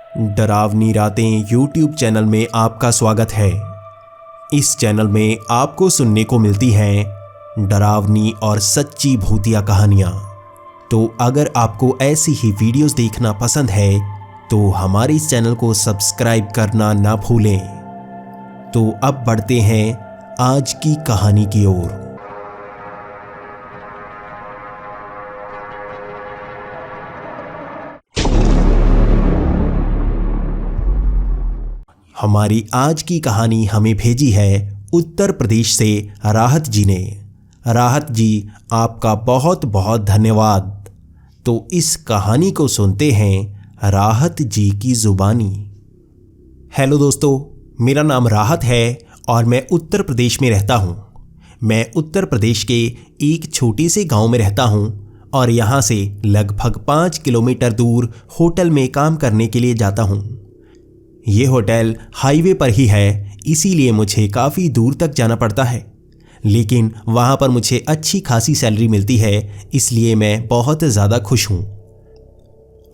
डरावनी रातें YouTube channel में आपका स्वागत है। इस चैनल में आपको सुनने को मिलती हैं डरावनी और सच्ची भूतिया कहानियाँ। तो अगर आपको ऐसी ही वीडियोस देखना पसंद है तो हमारे इस चैनल को सब्सक्राइब करना ना भूलें। तो अब बढ़ते हैं आज की कहानी की ओर। हमारी आज की कहानी हमें भेजी है उत्तर प्रदेश से राहत जी ने। राहत जी, आपका बहुत बहुत धन्यवाद। तो इस कहानी को सुनते हैं राहत जी की ज़ुबानी। हेलो दोस्तों, मेरा नाम राहत है और मैं उत्तर प्रदेश में रहता हूँ। मैं उत्तर प्रदेश के एक छोटे से गांव में रहता हूँ और यहाँ से लगभग 5 किलोमीटर दूर होटल में काम करने के लिए जाता हूँ। ये होटल हाईवे पर ही है, इसीलिए मुझे काफ़ी दूर तक जाना पड़ता है, लेकिन वहाँ पर मुझे अच्छी खासी सैलरी मिलती है, इसलिए मैं बहुत ज़्यादा खुश हूँ।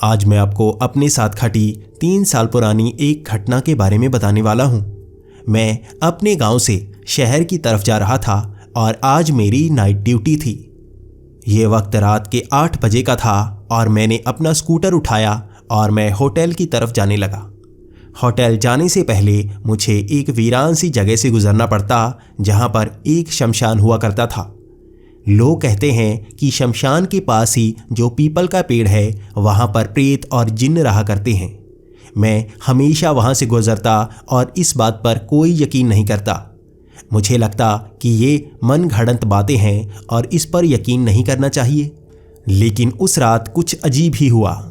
आज मैं आपको अपने साथ घटी 3 साल पुरानी एक घटना के बारे में बताने वाला हूँ। मैं अपने गांव से शहर की तरफ जा रहा था और आज मेरी नाइट ड्यूटी थी। ये वक्त रात के 8 बजे का था और मैंने अपना स्कूटर उठाया और मैं होटल की तरफ जाने लगा। होटल जाने से पहले मुझे एक वीरान सी जगह से गुजरना पड़ता जहाँ पर एक शमशान हुआ करता था। लोग कहते हैं कि शमशान के पास ही जो पीपल का पेड़ है वहाँ पर प्रेत और जिन्न रहा करते हैं। मैं हमेशा वहाँ से गुजरता और इस बात पर कोई यकीन नहीं करता। मुझे लगता कि ये मन घड़ंत बातें हैं और इस पर यकीन नहीं करना चाहिए। लेकिन उस रात कुछ अजीब ही हुआ।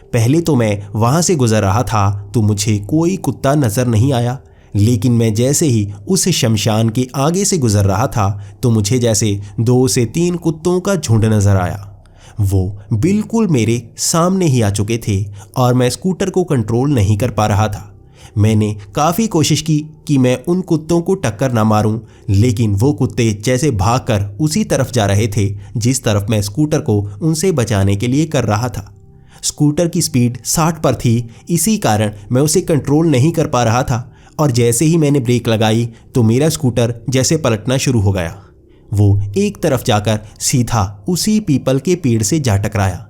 पहले तो मैं वहाँ से गुजर रहा था तो मुझे कोई कुत्ता नज़र नहीं आया, लेकिन मैं जैसे ही उस शमशान के आगे से गुजर रहा था तो मुझे जैसे 2 से 3 कुत्तों का झुंड नज़र आया। वो बिल्कुल मेरे सामने ही आ चुके थे और मैं स्कूटर को कंट्रोल नहीं कर पा रहा था। मैंने काफ़ी कोशिश की कि मैं उन कुत्तों को टक्कर ना मारूं, लेकिन वो कुत्ते जैसे भागकर उसी तरफ जा रहे थे जिस तरफ मैं स्कूटर को उनसे बचाने के लिए कर रहा था। स्कूटर की स्पीड 60 पर थी, इसी कारण मैं उसे कंट्रोल नहीं कर पा रहा था और जैसे ही मैंने ब्रेक लगाई तो मेरा स्कूटर जैसे पलटना शुरू हो गया। वो एक तरफ जाकर सीधा उसी पीपल के पेड़ से जा टकराया।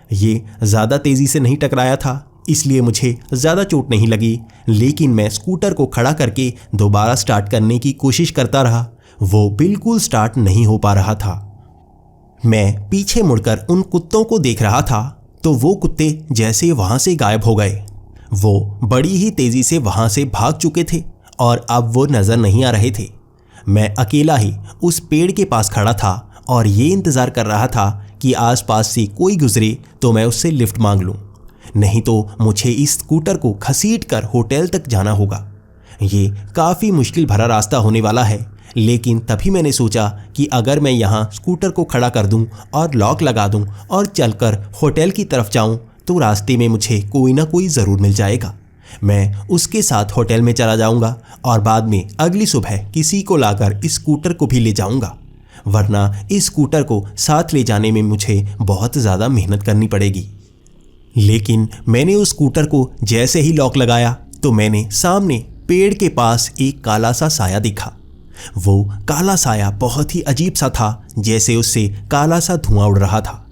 ये ज़्यादा तेज़ी से नहीं टकराया था, इसलिए मुझे ज़्यादा चोट नहीं लगी, लेकिन मैं स्कूटर को खड़ा करके दोबारा स्टार्ट करने की कोशिश करता रहा। वो बिल्कुल स्टार्ट नहीं हो पा रहा था। मैं पीछे मुड़कर उन कुत्तों को देख रहा था तो वो कुत्ते जैसे वहाँ से गायब हो गए। वो बड़ी ही तेज़ी से वहाँ से भाग चुके थे और अब वो नज़र नहीं आ रहे थे। मैं अकेला ही उस पेड़ के पास खड़ा था और ये इंतज़ार कर रहा था कि आसपास से कोई गुजरे तो मैं उससे लिफ्ट मांग लूँ, नहीं तो मुझे इस स्कूटर को घसीट कर होटल तक जाना होगा। ये काफ़ी मुश्किल भरा रास्ता होने वाला है, लेकिन तभी मैंने सोचा कि अगर मैं यहाँ स्कूटर को खड़ा कर दूँ और लॉक लगा दूँ और चलकर होटल की तरफ जाऊँ तो रास्ते में मुझे कोई ना कोई ज़रूर मिल जाएगा। मैं उसके साथ होटल में चला जाऊँगा और बाद में अगली सुबह किसी को लाकर इस स्कूटर को भी ले जाऊँगा, वरना इस स्कूटर को साथ ले जाने में मुझे बहुत ज़्यादा मेहनत करनी पड़ेगी। लेकिन मैंने उस स्कूटर को जैसे ही लॉक लगाया तो मैंने सामने पेड़ के पास एक काला सा साया दिखा। वो काला साया बहुत ही अजीब सा था, जैसे उससे काला सा धुआं उड़ रहा था।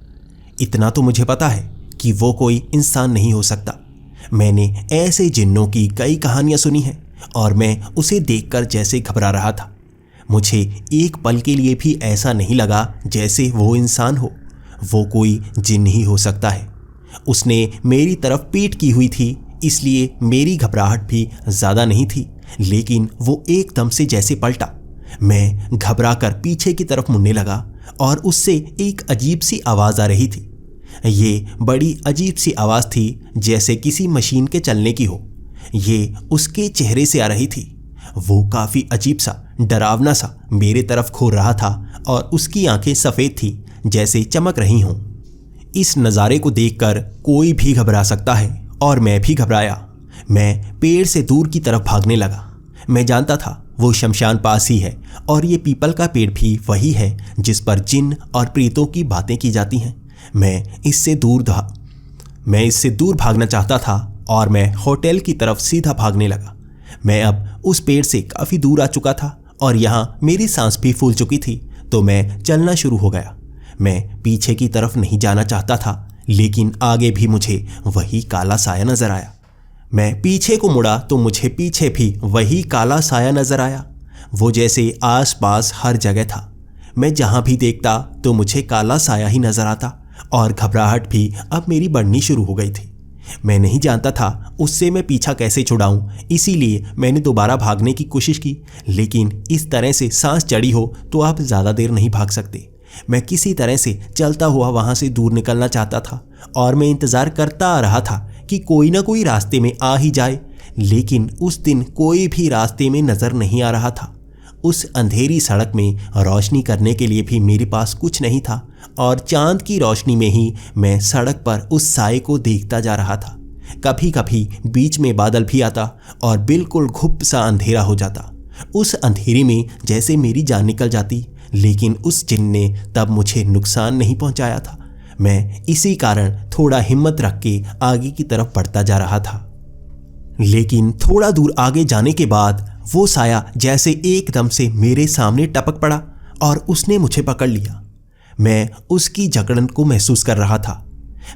इतना तो मुझे पता है कि वो कोई इंसान नहीं हो सकता। मैंने ऐसे जिन्नों की कई कहानियां सुनी हैं और मैं उसे देखकर जैसे घबरा रहा था। मुझे एक पल के लिए भी ऐसा नहीं लगा जैसे वो इंसान हो। वो कोई जिन्न ही हो सकता है। उसने मेरी तरफ पीठ की हुई थी, इसलिए मेरी घबराहट भी ज़्यादा नहीं थी, लेकिन वो एकदम से जैसे पलटा। मैं घबराकर पीछे की तरफ मुड़ने लगा और उससे एक अजीब सी आवाज़ आ रही थी। ये बड़ी अजीब सी आवाज़ थी, जैसे किसी मशीन के चलने की हो। ये उसके चेहरे से आ रही थी। वो काफ़ी अजीब सा, डरावना सा मेरे तरफ घूर रहा था और उसकी आंखें सफ़ेद थी, जैसे चमक रही हों। इस नज़ारे को देखकर कोई भी घबरा सकता है और मैं भी घबराया। मैं पेड़ से दूर की तरफ भागने लगा। मैं जानता था वो शमशान पास ही है और ये पीपल का पेड़ भी वही है जिस पर जिन्न और प्रेतों की बातें की जाती हैं। मैं इससे दूर भागना चाहता था और मैं होटल की तरफ सीधा भागने लगा। मैं अब उस पेड़ से काफ़ी दूर आ चुका था और यहाँ मेरी सांस भी फूल चुकी थी, तो मैं चलना शुरू हो गया। मैं पीछे की तरफ नहीं जाना चाहता था, लेकिन आगे भी मुझे वही काला साया नजर आया। मैं पीछे को मुड़ा तो मुझे पीछे भी वही काला साया नजर आया। वो जैसे आसपास हर जगह था। मैं जहाँ भी देखता तो मुझे काला साया ही नजर आता और घबराहट भी अब मेरी बढ़नी शुरू हो गई थी। मैं नहीं जानता था उससे मैं पीछा कैसे छुड़ाऊं, इसीलिए मैंने दोबारा भागने की कोशिश की, लेकिन इस तरह से सांस चढ़ी हो तो आप ज़्यादा देर नहीं भाग सकते। मैं किसी तरह से चलता हुआ वहाँ से दूर निकलना चाहता था और मैं इंतज़ार करता आ रहा था कि कोई ना कोई रास्ते में आ ही जाए, लेकिन उस दिन कोई भी रास्ते में नज़र नहीं आ रहा था। उस अंधेरी सड़क में रोशनी करने के लिए भी मेरे पास कुछ नहीं था और चांद की रोशनी में ही मैं सड़क पर उस साए को देखता जा रहा था। कभी कभी बीच में बादल भी आता और बिल्कुल घुप सा अंधेरा हो जाता। उस अंधेरे में जैसे मेरी जान निकल जाती, लेकिन उस जिन ने तब मुझे नुकसान नहीं पहुंचाया था। मैं इसी कारण थोड़ा हिम्मत रख के आगे की तरफ बढ़ता जा रहा था। लेकिन थोड़ा दूर आगे जाने के बाद वो साया जैसे एकदम से मेरे सामने टपक पड़ा और उसने मुझे पकड़ लिया। मैं उसकी जकड़न को महसूस कर रहा था।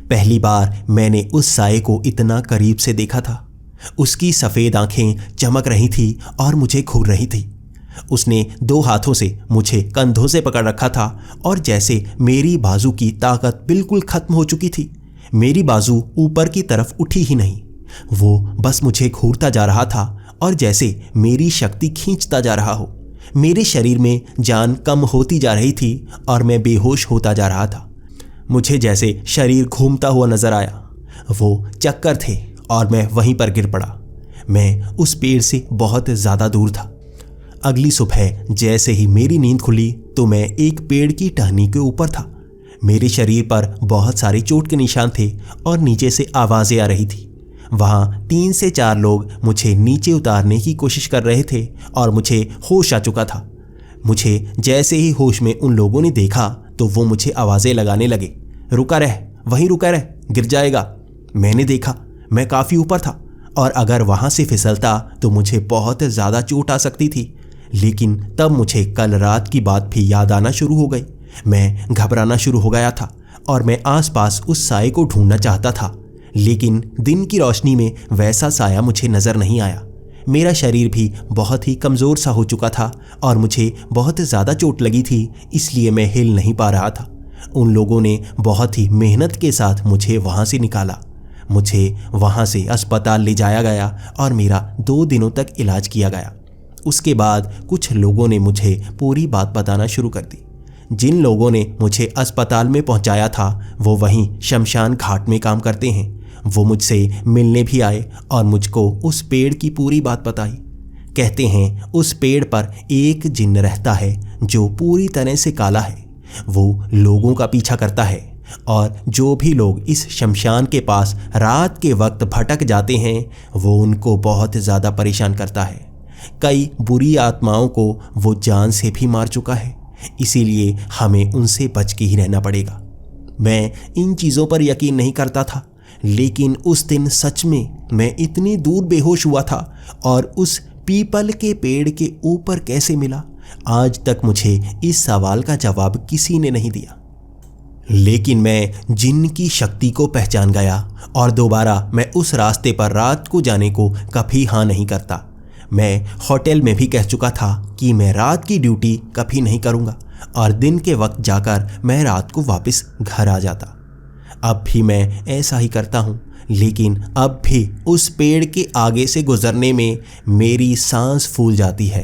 पहली बार मैंने उस साए को इतना करीब से देखा था। उसकी सफ़ेद आंखें चमक रही थी और मुझे घूर रही थी। उसने 2 हाथों से मुझे कंधों से पकड़ रखा था और जैसे मेरी बाजू की ताकत बिल्कुल खत्म हो चुकी थी। मेरी बाजू ऊपर की तरफ उठी ही नहीं। वो बस मुझे घूरता जा रहा था और जैसे मेरी शक्ति खींचता जा रहा हो। मेरे शरीर में जान कम होती जा रही थी और मैं बेहोश होता जा रहा था। मुझे जैसे शरीर घूमता हुआ नजर आया। वो चक्कर थे और मैं वहीं पर गिर पड़ा। मैं उस पेड़ से बहुत ज़्यादा दूर था। अगली सुबह जैसे ही मेरी नींद खुली तो मैं एक पेड़ की टहनी के ऊपर था। मेरे शरीर पर बहुत सारे चोट के निशान थे और नीचे से आवाज़ें आ रही थी। वहाँ 3 से 4 लोग मुझे नीचे उतारने की कोशिश कर रहे थे और मुझे होश आ चुका था। मुझे जैसे ही होश में उन लोगों ने देखा तो वो मुझे आवाज़ें लगाने लगे, रुका रह, वहीं रुका रह, गिर जाएगा। मैंने देखा मैं काफ़ी ऊपर था और अगर वहाँ से फिसलता तो मुझे बहुत ज़्यादा चोट आ सकती थी। लेकिन तब मुझे कल रात की बात भी याद आना शुरू हो गई। मैं घबराना शुरू हो गया था और मैं आसपास उस साए को ढूंढना चाहता था, लेकिन दिन की रोशनी में वैसा साया मुझे नज़र नहीं आया। मेरा शरीर भी बहुत ही कमज़ोर सा हो चुका था और मुझे बहुत ज़्यादा चोट लगी थी, इसलिए मैं हिल नहीं पा रहा था। उन लोगों ने बहुत ही मेहनत के साथ मुझे वहाँ से निकाला। मुझे वहाँ से अस्पताल ले जाया गया और मेरा 2 दिनों तक इलाज किया गया। उसके बाद कुछ लोगों ने मुझे पूरी बात बताना शुरू कर दी। जिन लोगों ने मुझे अस्पताल में पहुंचाया था वो वहीं शमशान घाट में काम करते हैं। वो मुझसे मिलने भी आए और मुझको उस पेड़ की पूरी बात बताई। कहते हैं उस पेड़ पर एक जिन्न रहता है जो पूरी तरह से काला है। वो लोगों का पीछा करता है और जो भी लोग इस शमशान के पास रात के वक्त भटक जाते हैं वो उनको बहुत ज़्यादा परेशान करता है। कई बुरी आत्माओं को वो जान से भी मार चुका है, इसीलिए हमें उनसे बच के ही रहना पड़ेगा। मैं इन चीज़ों पर यकीन नहीं करता था, लेकिन उस दिन सच में मैं इतनी दूर बेहोश हुआ था और उस पीपल के पेड़ के ऊपर कैसे मिला, आज तक मुझे इस सवाल का जवाब किसी ने नहीं दिया। लेकिन मैं जिन्न की शक्ति को पहचान गया और दोबारा मैं उस रास्ते पर रात को जाने को कभी हाँ नहीं करता। मैं होटल में भी कह चुका था कि मैं रात की ड्यूटी कभी नहीं करूँगा और दिन के वक्त जाकर मैं रात को वापस घर आ जाता। अब भी मैं ऐसा ही करता हूँ, लेकिन अब भी उस पेड़ के आगे से गुजरने में मेरी सांस फूल जाती है।